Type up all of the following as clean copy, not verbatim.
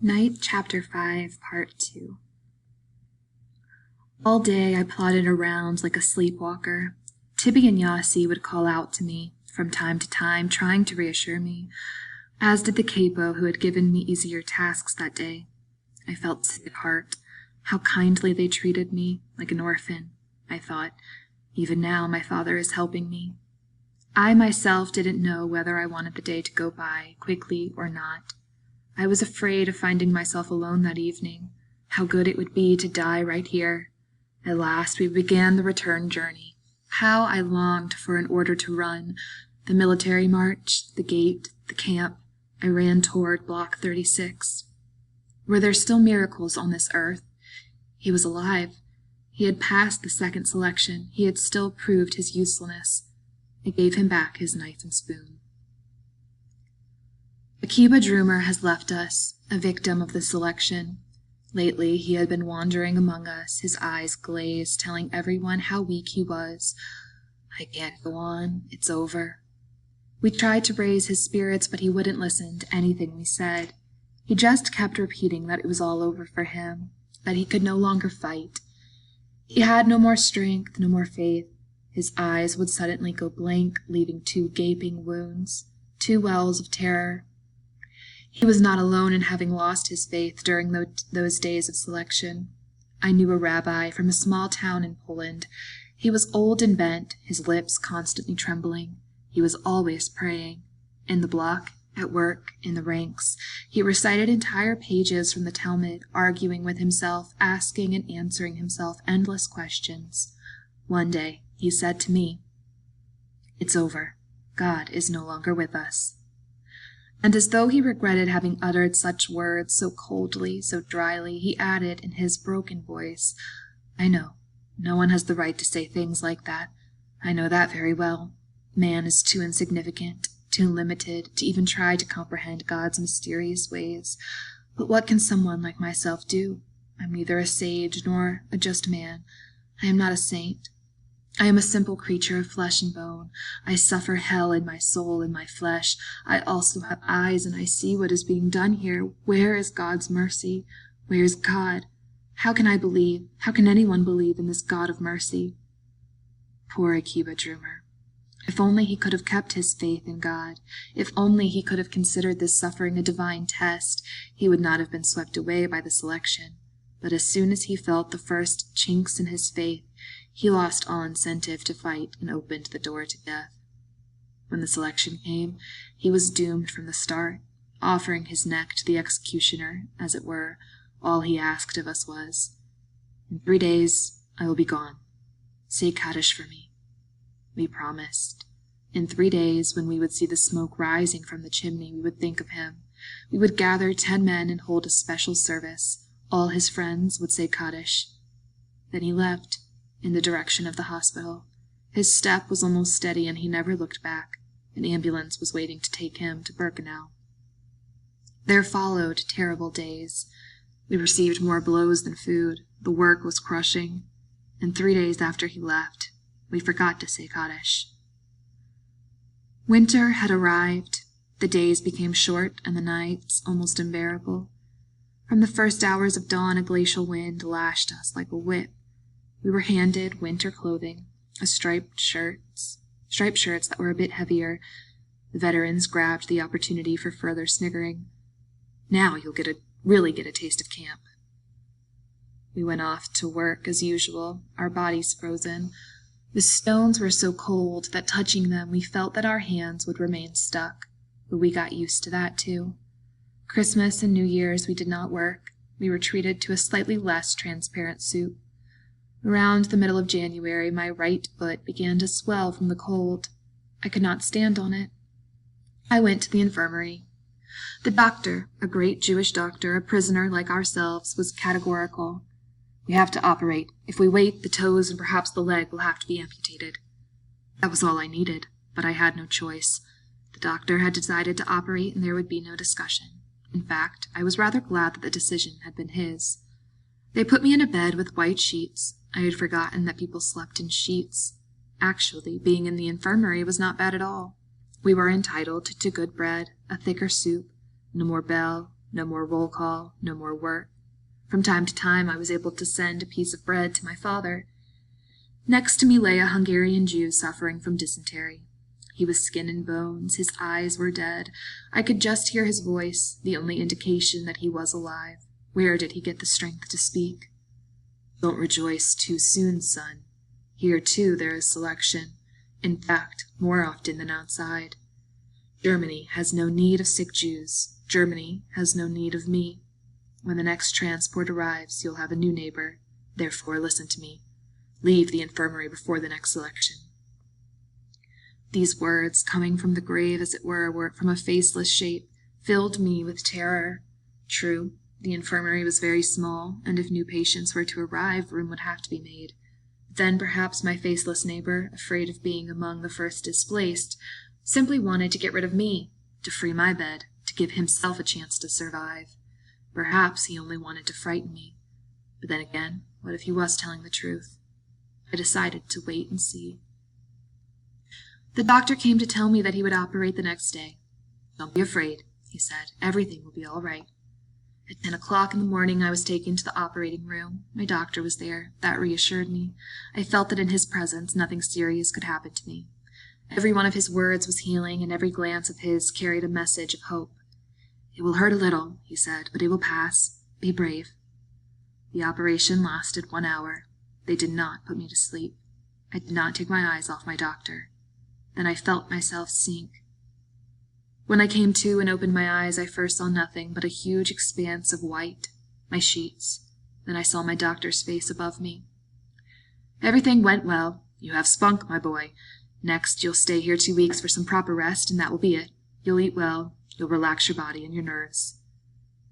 Night, Chapter 5, Part 2. All day I plodded around like a sleepwalker. Tibby and Yossi would call out to me from time to time, trying to reassure me, as did the capo who had given me easier tasks that day. I felt sick at heart. How kindly they treated me, like an orphan, I thought. Even now my father is helping me. I myself didn't know whether I wanted the day to go by quickly or not. I was afraid of finding myself alone that evening. How good it would be to die right here. At last we began the return journey. How I longed for an order to run. The military march, the gate, the camp. I ran toward Block 36. Were there still miracles on this earth? He was alive. He had passed the second selection. He had still proved his usefulness. I gave him back his knife and spoon. Akiba Droomer has left us, a victim of the selection. Lately he had been wandering among us, his eyes glazed, telling everyone how weak he was. I can't go on. It's over. We tried to raise his spirits, but he wouldn't listen to anything we said. He just kept repeating that it was all over for him, that he could no longer fight. He had no more strength, no more faith. His eyes would suddenly go blank, leaving 2 gaping wounds, 2 wells of terror. He was not alone in having lost his faith during those days of selection. I knew a rabbi from a small town in Poland. He was old and bent, his lips constantly trembling. He was always praying. In the block, at work, in the ranks, he recited entire pages from the Talmud, arguing with himself, asking and answering himself endless questions. One day, he said to me, "It's over. God is no longer with us." And as though he regretted having uttered such words so coldly, so dryly, he added in his broken voice, "I know. No one has the right to say things like that. I know that very well. Man is too insignificant, too limited, to even try to comprehend God's mysterious ways. But what can someone like myself do? I'm neither a sage nor a just man. I am not a saint. I am a simple creature of flesh and bone. I suffer hell in my soul, in my flesh. I also have eyes, and I see what is being done here. Where is God's mercy? Where is God? How can I believe? How can anyone believe in this God of mercy?" Poor Akiba Droomer. If only he could have kept his faith in God. If only he could have considered this suffering a divine test, he would not have been swept away by the selection. But as soon as he felt the first chinks in his faith, he lost all incentive to fight and opened the door to death. When the selection came, he was doomed from the start, offering his neck to the executioner, as it were. All he asked of us was, "In 3 days, I will be gone. Say Kaddish for me." We promised. In 3 days, when we would see the smoke rising from the chimney, we would think of him. We would gather 10 men and hold a special service. All his friends would say Kaddish. Then he left, in the direction of the hospital. His step was almost steady, and he never looked back. An ambulance was waiting to take him to Birkenau. There followed terrible days. We received more blows than food. The work was crushing. And 3 days after he left, we forgot to say Kaddish. Winter had arrived. The days became short and the nights almost unbearable. From the first hours of dawn, a glacial wind lashed us like a whip. We were handed winter clothing, striped shirts that were a bit heavier. The veterans grabbed the opportunity for further sniggering. "Now you'll really get a taste of camp." We went off to work as usual, our bodies frozen. The stones were so cold that touching them we felt that our hands would remain stuck, but we got used to that too. Christmas and New Year's we did not work. We were treated to a slightly less transparent soup. Around the middle of January, my right foot began to swell from the cold. I could not stand on it. I went to the infirmary. The doctor, a great Jewish doctor, a prisoner like ourselves, was categorical. "We have to operate. If we wait, the toes and perhaps the leg will have to be amputated." That was all I needed, but I had no choice. The doctor had decided to operate, and there would be no discussion. In fact, I was rather glad that the decision had been his. They put me in a bed with white sheets. I had forgotten that people slept in sheets. Actually, being in the infirmary was not bad at all. We were entitled to good bread, a thicker soup, no more bell, No more roll call, no more work. From time to time I was able to send a piece of bread to my father. Next to me lay a Hungarian Jew suffering from dysentery. He was skin and bones, his eyes were dead. I could just hear his voice, the only indication that he was alive. Where did he get the strength to speak? Don't rejoice too soon, son. Here, too, there is selection. In fact, more often than outside. Germany has no need of sick Jews. Germany has no need of me. When the next transport arrives, you'll have a new neighbor. Therefore, listen to me. Leave the infirmary before the next selection. These words, coming from the grave as it were from a faceless shape, filled me with terror. True, the infirmary was very small, and if new patients were to arrive, room would have to be made. Then perhaps my faceless neighbor, afraid of being among the first displaced, simply wanted to get rid of me, to free my bed, to give himself a chance to survive. Perhaps he only wanted to frighten me. But then again, what if he was telling the truth? I decided to wait and see. The doctor came to tell me that he would operate the next day. Don't be afraid, he said. Everything will be all right. At 10 o'clock in the morning I was taken to the operating room. My doctor was there. That reassured me. I felt that in his presence nothing serious could happen to me. Every one of his words was healing, and every glance of his carried a message of hope. It will hurt a little, he said, but it will pass. Be brave. The operation lasted 1 hour. They did not put me to sleep. I did not take my eyes off my doctor. Then I felt myself sink. When I came to and opened my eyes, I first saw nothing but a huge expanse of white, my sheets. Then I saw my doctor's face above me. Everything went well. You have spunk, my boy. Next, you'll stay here 2 weeks for some proper rest, and that will be it. You'll eat well. You'll relax your body and your nerves.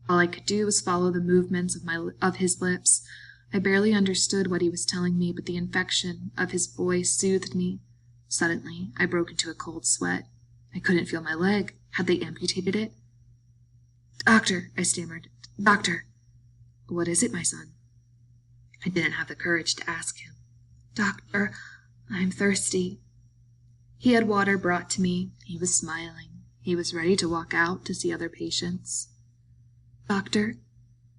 All I could do was follow the movements of his lips. I barely understood what he was telling me, but the infection of his voice soothed me. Suddenly, I broke into a cold sweat. I couldn't feel my leg. Had they amputated it? Doctor, I stammered. Doctor. What is it, my son? I didn't have the courage to ask him. Doctor, I'm thirsty. He had water brought to me. He was smiling. He was ready to walk out to see other patients. Doctor?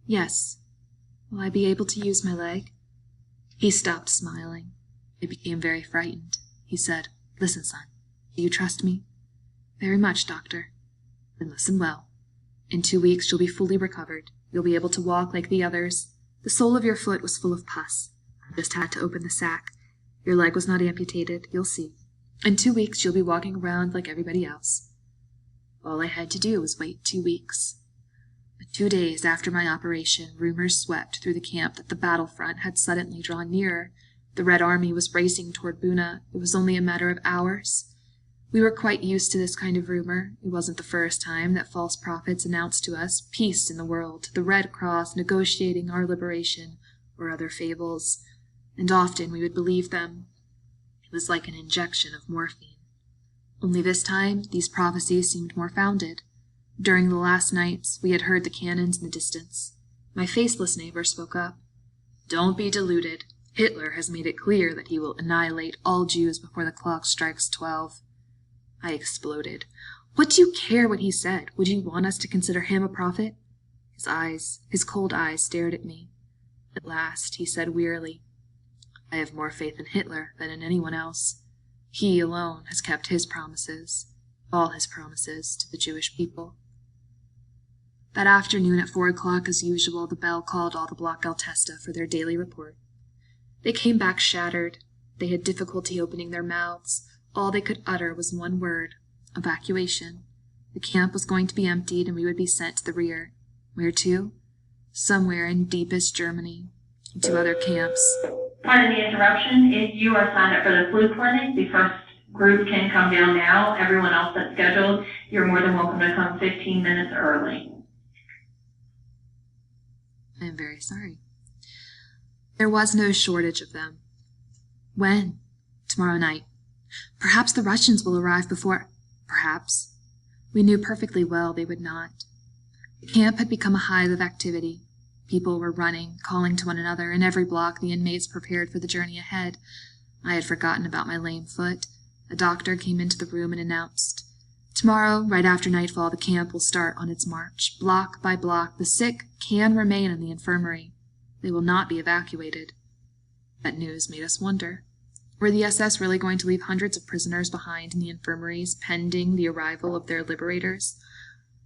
Yes. Will I be able to use my leg? He stopped smiling. I became very frightened. He said, Listen, son. Do you trust me? Very much, doctor. Then listen well. In 2 weeks you'll be fully recovered. You'll be able to walk like the others. The sole of your foot was full of pus. I just had to open the sac. Your leg was not amputated. You'll see. In 2 weeks you'll be walking around like everybody else. All I had to do was wait 2 weeks. But 2 days after my operation, rumors swept through the camp that the battlefront had suddenly drawn nearer. The Red Army was racing toward Buna. It was only a matter of hours. We were quite used to this kind of rumor. It wasn't the first time that false prophets announced to us peace in the world, the Red Cross negotiating our liberation, or other fables, and often we would believe them. It was like an injection of morphine. Only this time, these prophecies seemed more founded. During the last nights, we had heard the cannons in the distance. My faceless neighbor spoke up. Don't be deluded. Hitler has made it clear that he will annihilate all Jews before the clock strikes 12. I exploded. What do you care what he said? Would you want us to consider him a prophet? His cold eyes stared at me. At last, he said wearily, I have more faith in Hitler than in anyone else. He alone has kept his promises, all his promises, to the Jewish people. That afternoon at 4 o'clock, as usual, the bell called all the Block Altesta for their daily report. They came back shattered. They had difficulty opening their mouths. All they could utter was one word, evacuation. The camp was going to be emptied and we would be sent to the rear. Where to? Somewhere in deepest Germany. 2 other camps. Pardon the interruption. If you are signed up for the flu clinic, the first group can come down now. Everyone else that's scheduled, you're more than welcome to come 15 minutes early. I am very sorry. There was no shortage of them. When? Tomorrow night. Perhaps the Russians will arrive before... Perhaps. We knew perfectly well they would not. The camp had become a hive of activity. People were running, calling to one another. In every block the inmates prepared for the journey ahead. I had forgotten about my lame foot. A doctor came into the room and announced, Tomorrow, right after nightfall, the camp will start on its march. Block by block, the sick can remain in the infirmary. They will not be evacuated. That news made us wonder. Were the SS really going to leave hundreds of prisoners behind in the infirmaries pending the arrival of their liberators?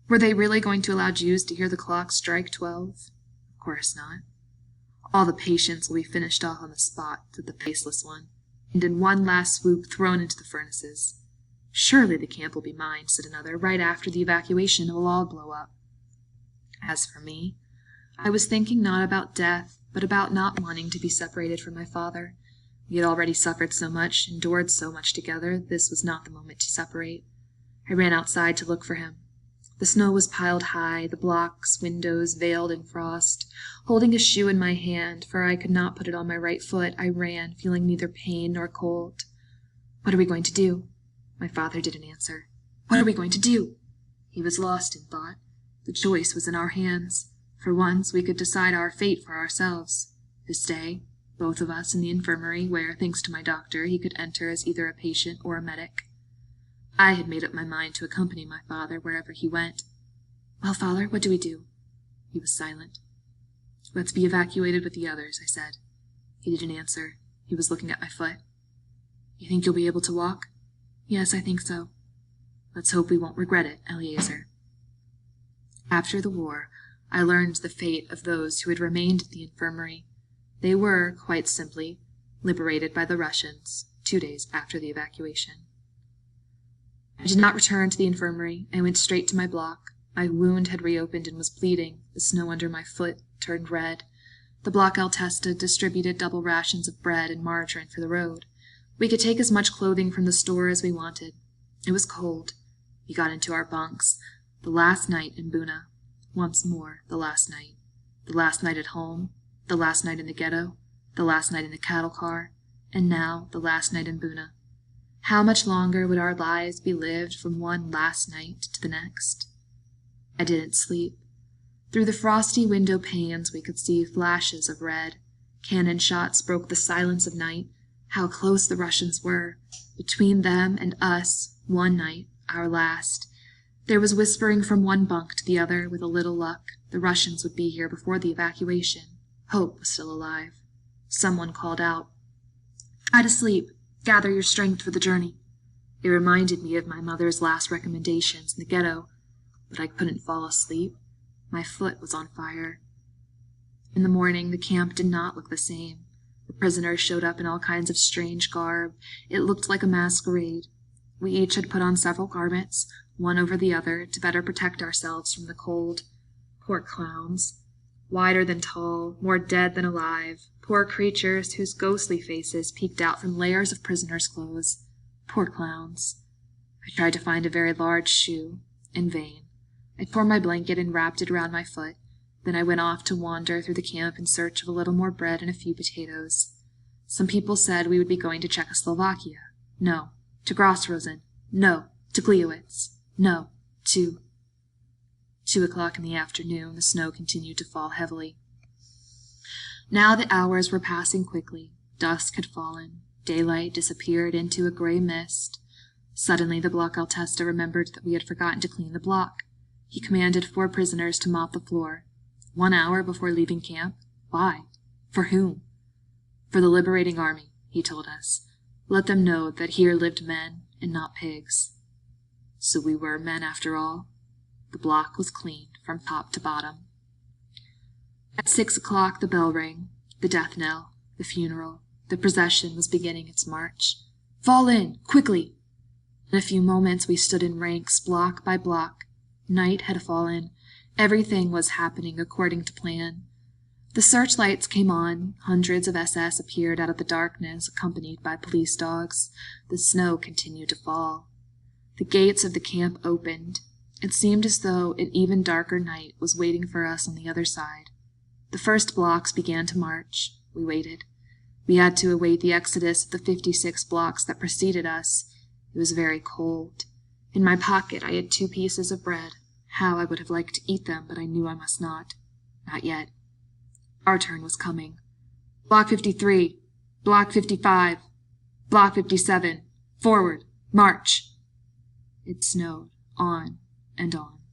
Were they really going to allow Jews to hear the clock strike 12? Of course not. All the patients will be finished off on the spot, said the faceless one, and in one last swoop thrown into the furnaces. Surely the camp will be mine, said another. Right after the evacuation, it will all blow up. As for me, I was thinking not about death, but about not wanting to be separated from my father. We had already suffered so much, endured so much together, this was not the moment to separate. I ran outside to look for him. The snow was piled high, the blocks, windows veiled in frost. Holding a shoe in my hand, for I could not put it on my right foot, I ran, feeling neither pain nor cold. What are we going to do? My father didn't answer. What are we going to do? He was lost in thought. The choice was in our hands. For once, we could decide our fate for ourselves. To stay, both of us, in the infirmary where, thanks to my doctor, he could enter as either a patient or a medic. I had made up my mind to accompany my father wherever he went. Well, father, what do we do? He was silent. Let's be evacuated with the others, I said. He didn't answer. He was looking at my foot. You think you'll be able to walk? Yes, I think so. Let's hope we won't regret it, Eliezer. After the war, I learned the fate of those who had remained at the infirmary. They were, quite simply, liberated by the Russians 2 days after the evacuation. I did not return to the infirmary. I went straight to my block. My wound had reopened and was bleeding. The snow under my foot turned red. The block Altesta distributed double rations of bread and margarine for the road. We could take as much clothing from the store as we wanted. It was cold. We got into our bunks. The last night in Buna. Once more, the last night. The last night at home. The last night in the ghetto. The last night in the cattle car. And now, the last night in Buna. How much longer would our lives be lived from one last night to the next? I didn't sleep. Through the frosty window panes we could see flashes of red. Cannon shots broke the silence of night. How close the Russians were. Between them and us, one night, our last. There was whispering from one bunk to the other. With a little luck, the Russians would be here before the evacuation. Hope was still alive. Someone called out, "Try to sleep. Gather your strength for the journey." It reminded me of my mother's last recommendations in the ghetto, but I couldn't fall asleep. My foot was on fire. In the morning, the camp did not look the same. The prisoners showed up in all kinds of strange garb. It looked like a masquerade. We each had put on several garments, one over the other, to better protect ourselves from the cold. Poor clowns. Wider than tall, more dead than alive. Poor creatures whose ghostly faces peeked out from layers of prisoners' clothes. Poor clowns. I tried to find a very large shoe. In vain. I tore my blanket and wrapped it around my foot. Then I went off to wander through the camp in search of a little more bread and a few potatoes. Some people said we would be going to Czechoslovakia. No. To Grossrosen. No. To Gliwice. No. To 2:00 in the afternoon, the snow continued to fall heavily. Now the hours were passing quickly. Dusk had fallen. Daylight disappeared into a gray mist. Suddenly the block Altesta remembered that we had forgotten to clean the block. He commanded 4 prisoners to mop the floor. 1 hour before leaving camp? Why? For whom? For the liberating army, he told us. Let them know that here lived men and not pigs. So we were men after all. The block was cleaned from top to bottom. At 6:00 the bell rang. The death knell. The funeral. The procession was beginning its march. Fall in! Quickly! In a few moments we stood in ranks, block by block. Night had fallen. Everything was happening according to plan. The searchlights came on. Hundreds of SS appeared out of the darkness, accompanied by police dogs. The snow continued to fall. The gates of the camp opened. It seemed as though an even darker night was waiting for us on the other side. The first blocks began to march. We waited. We had to await the exodus of the 56 blocks that preceded us. It was very cold. In my pocket I had 2 pieces of bread. How I would have liked to eat them, but I knew I must not. Not yet. Our turn was coming. Block 53. Block 55. Block 57. Forward. March. It snowed on and on.